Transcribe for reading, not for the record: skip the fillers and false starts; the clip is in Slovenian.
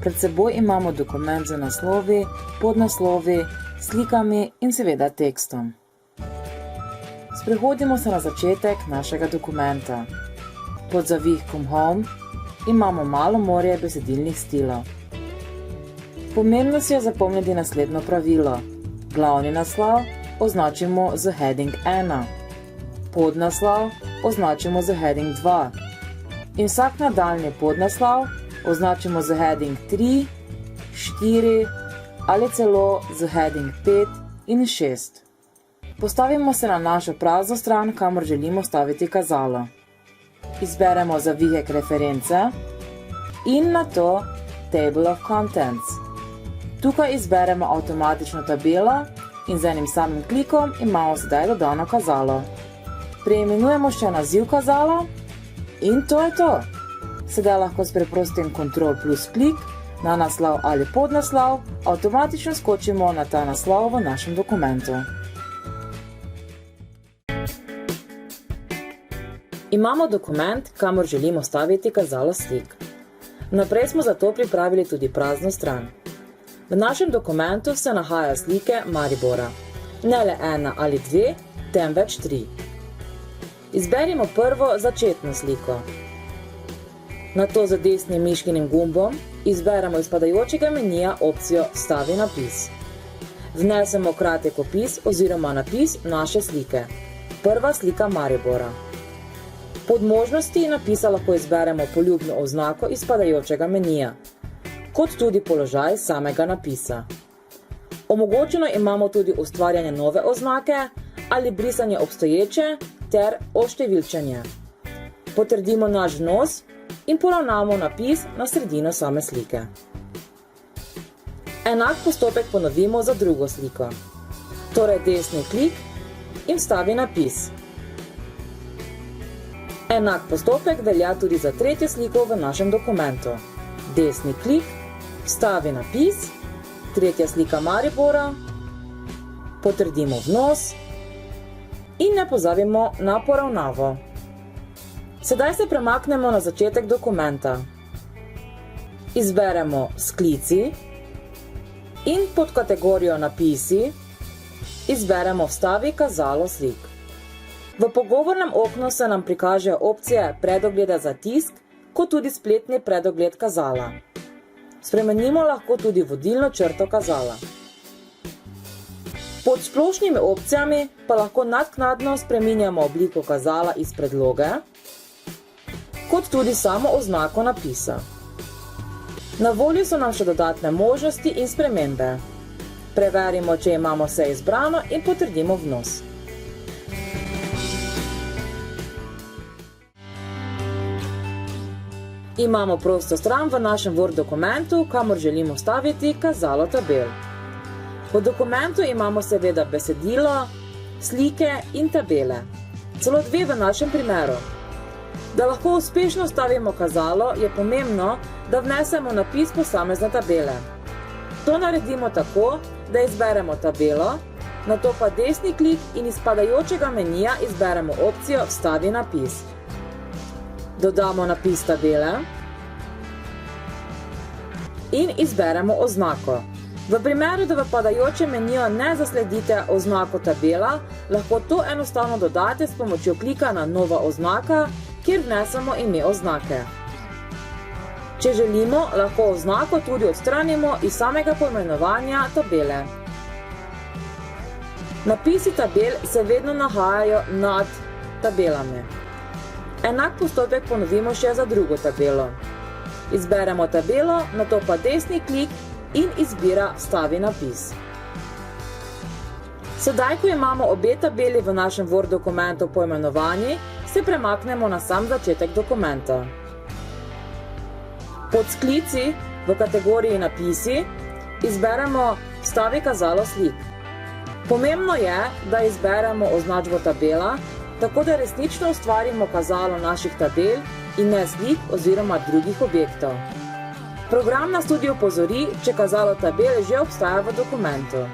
Pred seboj imamo dokument z naslovi, podnaslovi, slikami in seveda tekstom. Sprehodimo se na začetek našega dokumenta. Pod zavihkom Home imamo malo morje besedilnih stilov. Pomembno si je zapomniti naslednjo pravilo. Glavni naslov označimo z heading 1, podnaslov označimo z heading 2 in vsak nadaljnji podnaslov označimo z heading 3, 4 ali celo z heading 5 in 6. Postavimo se na našo prazno stran, kamor želimo staviti kazalo. Izberemo zavihek reference in nato Table of Contents. Tukaj izberemo avtomatično tabelo in z enim samim klikom imamo sedaj dodano kazalo. Preimenujemo še naziv kazala in to je to. Sedaj lahko s preprostim Ctrl plus klik na naslov ali podnaslov avtomatično skočimo na ta naslov v našem dokumentu. Imamo dokument, kamor želimo staviti kazalo slik. Naprej smo zato pripravili tudi prazno stran. V našem dokumentu se nahajajo slike Maribora. Ne le ena ali dve, temveč 3. Izberimo prvo začetno sliko. Nato z desnim miškinim gumbom izberemo iz padajočega menija opcijo Vstavi napis. Vnesemo kratek opis oziroma napis naše slike. Prva slika Maribora. Pod možnosti napisa lahko izberemo poljubno oznako iz padajočega menija, kot tudi položaj samega napisa. Omogočeno imamo tudi ustvarjanje nove oznake ali brisanje obstoječe ter oštevilčenje. Potrdimo naš vnos in poravnamo napis na sredino same slike. Enak postopek ponovimo za drugo sliko. Torej desni klik in vstavi napis. Enak postopek velja tudi za tretjo sliko v našem dokumentu. Desni klik, vstavi napis, tretja slika Maribora, potrdimo vnos in ne pozabimo na poravnavo. Sedaj se premaknemo na začetek dokumenta. Izberemo sklici in pod kategorijo napisi izberemo Vstavi kazalo slik. V pogovornem oknu se nam prikažejo opcije predogleda za tisk, kot tudi spletni predogled kazala. Spremenimo lahko tudi vodilno črto kazala. Pod splošnimi opcijami pa lahko naknadno spreminjamo obliko kazala iz predloge, kot tudi samo oznako napisa. Na voljo so nam še dodatne možnosti in spremembe. Preverimo, če imamo vse izbrano in potrdimo vnos. Imamo prosto stran v našem Word dokumentu, kamor želimo staviti kazalo tabel. V dokumentu imamo seveda besedilo, slike in tabele. Celo 2 v našem primeru. Da lahko uspešno stavimo kazalo, je pomembno, da vnesemo napis posamezne tabele. To naredimo tako, da izberemo tabelo, nato pa desni klik in iz padajočega menija izberemo opcijo Vstavi napis. Dodamo napis tabele in izberemo oznako. V primeru, da v padajočem meniju ne zasledite oznako tabela, lahko to enostavno dodate s pomočjo klika na Nova oznaka, kjer vnesemo ime oznake. Če želimo, lahko oznako tudi odstranimo iz samega poimenovanja tabele. Napisi tabel se vedno nahajajo nad tabelami. Enak postopek ponovimo še za drugo tabelo. Izberemo tabelo, nato pa desni klik in izbira Vstavi napis. Sedaj, ko imamo obe tabeli v našem Word dokumentu poimenovani, se premaknemo na sam začetek dokumenta. Pod sklici v kategoriji napisi izberemo Vstavi kazalo slik. Pomembno je, da izberemo označbo tabela, tako da resnično ustvarimo kazalo naših tabel in ne slik oziroma drugih objektov. Program nas tudi opozori, če kazalo tabel že obstaja v dokumentu.